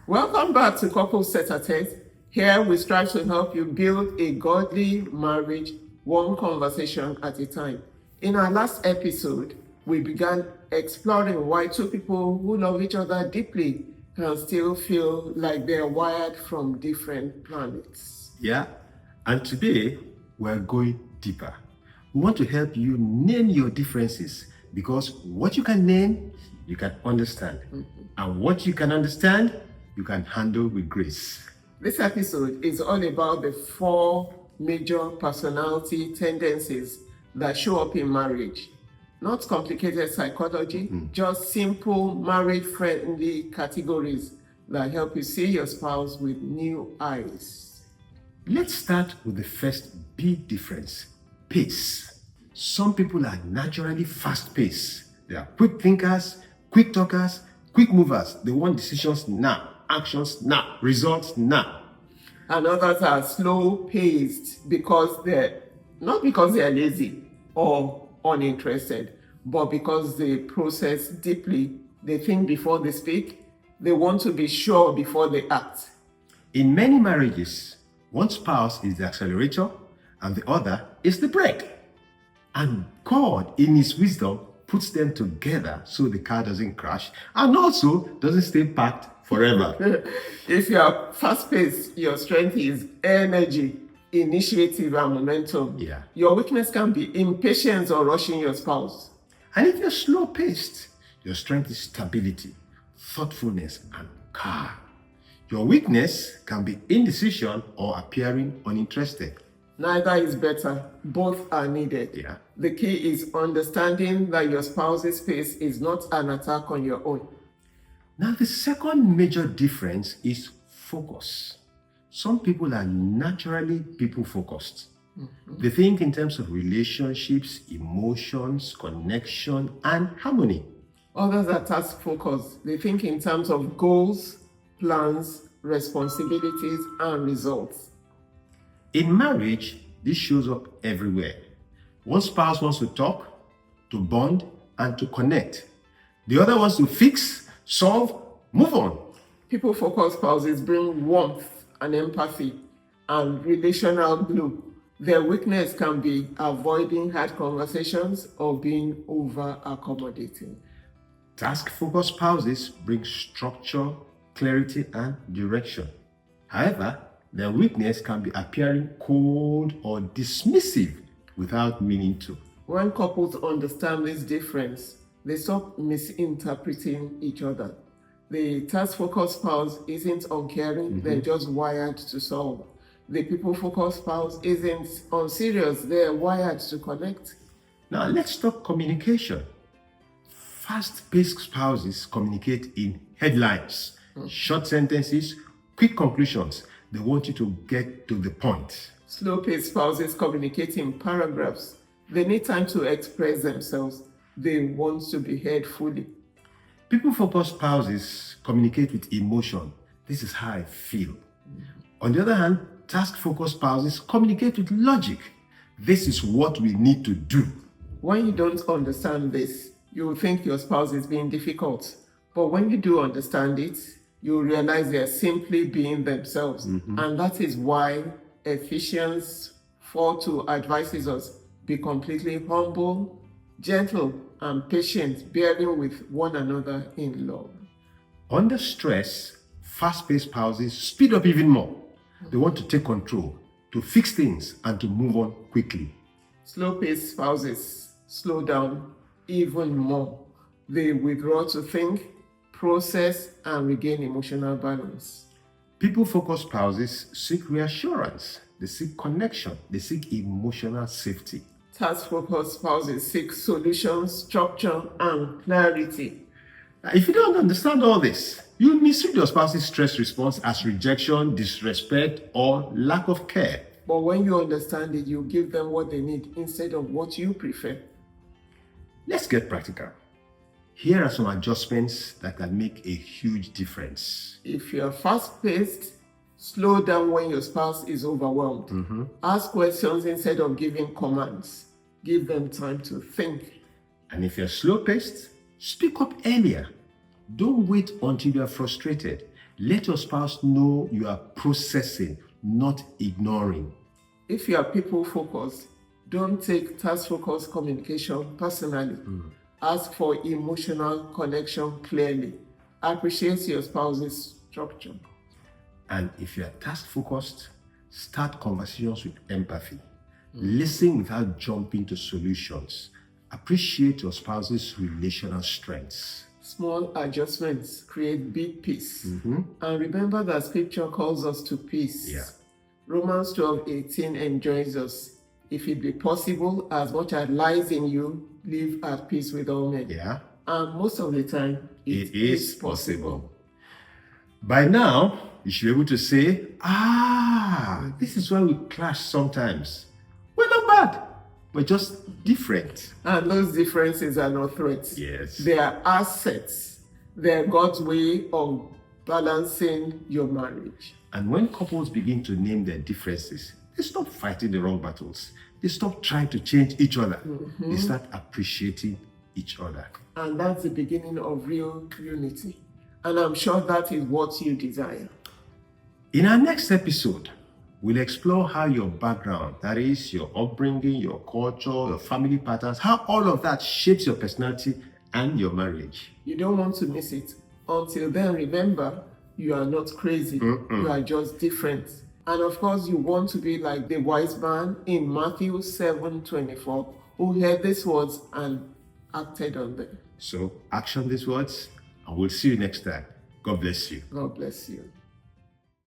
Welcome back to Couples Tête-à-Tête. Here we strive to help you build a godly marriage, one conversation at a time. In our last episode, we began exploring why two people who love each other deeply can still feel like they're wired from different planets. Yeah, and today we're going deeper. We want to help you name your differences because what you can name, you can understand. And what you can understand, you can handle with grace. This episode is all about the 4 major personality tendencies that show up in marriage. Not complicated psychology, just simple marriage-friendly categories that help you see your spouse with new eyes. Let's start with the first big difference, pace. Some people are naturally fast-paced. They are quick thinkers, quick talkers, quick movers. They want decisions now, actions now, results now. And others are slow-paced because not because they're lazy or uninterested, but because they process deeply. They think before they speak. They want to be sure before they act. In many marriages, one spouse is the accelerator and the other is the brake. And God, in His wisdom, puts them together so the car doesn't crash and also doesn't stay parked forever. If you are fast-paced, your strength is energy, initiative, and momentum. Yeah. Your weakness can be impatience or rushing your spouse. And if you're slow-paced, your strength is stability, thoughtfulness, and calm. Your weakness can be indecision or appearing uninterested. Neither is better. Both are needed. Yeah. The key is understanding that your spouse's pace is not an attack on your own. Now, the second major difference is focus. Some people are naturally people-focused. They think in terms of relationships, emotions, connection, and harmony. Others are task-focused. They think in terms of goals, plans, responsibilities, and results. In marriage, this shows up everywhere. One spouse wants to talk, to bond, and to connect. The other wants to fix, solve, move on. People-focused spouses bring warmth and empathy and relational glue. Their weakness can be avoiding hard conversations or being over-accommodating. Task-focused spouses bring structure, clarity, and direction. However, their weakness can be appearing cold or dismissive without meaning to. When couples understand this difference, they stop misinterpreting each other. The task-focused spouse isn't uncaring, they're just wired to solve. The people-focused spouse isn't unserious, they're wired to connect. Now, let's talk communication. Fast-paced spouses communicate in headlines, short sentences, quick conclusions. They want you to get to the point. Slow-paced spouses communicate in paragraphs. They need time to express themselves. They want to be heard fully. People-focused spouses communicate with emotion. This is how I feel. On the other hand, task-focused spouses communicate with logic. This is what we need to do. When you don't understand this, you will think your spouse is being difficult. But when you do understand it, you realize they are simply being themselves. And that is why Ephesians 4:2 advises us, be completely humble, gentle, and patient, bearing with one another in love. Under stress, fast-paced spouses speed up even more. They want to take control, to fix things, and to move on quickly. Slow-paced spouses slow down even more. They withdraw to think, process, and regain emotional balance. People-focused spouses seek reassurance. They seek connection. They seek emotional safety. Task-focused spouses seek solutions, structure, and clarity. Now, if you don't understand all this, you misread your spouse's stress response as rejection, disrespect, or lack of care. But when you understand it, you give them what they need instead of what you prefer. Let's get practical. Here are some adjustments that can make a huge difference. If you're fast-paced, slow down when your spouse is overwhelmed. Ask questions instead of giving commands. Give them time to think. And if you're slow-paced, speak up earlier. Don't wait until you are frustrated. Let your spouse know you are processing, not ignoring. If you are people focused, don't take task focused communication personally. Ask for emotional connection clearly. Appreciate your spouse's structure. And if you are task focused, start conversations with empathy. Listen without jumping to solutions. Appreciate your spouse's relational strengths. Small adjustments create big peace. And remember that scripture calls us to peace. Yeah. Romans 12:18 enjoins us. If it be possible, as much as lies in you, live at peace with all men. Yeah. And most of the time, It is possible. By now, you should be able to say, this is why we clash sometimes. We're not bad. We're just different. And those differences are not threats. Yes. They are assets. They are God's way of balancing your marriage. And when couples begin to name their differences, they stop fighting the wrong battles. They stop trying to change each other. They start appreciating each other. And that's the beginning of real unity. And I'm sure that is what you desire. In our next episode, we'll explore how your background, that is your upbringing, your culture, your family patterns, how all of that shapes your personality and your marriage. You don't want to miss it. Until then, remember, you are not crazy. You are just different. And of course, you want to be like the wise man in Matthew 7:24, who heard these words and acted on them. So action these words, and we'll see you next time. God bless you. God bless you.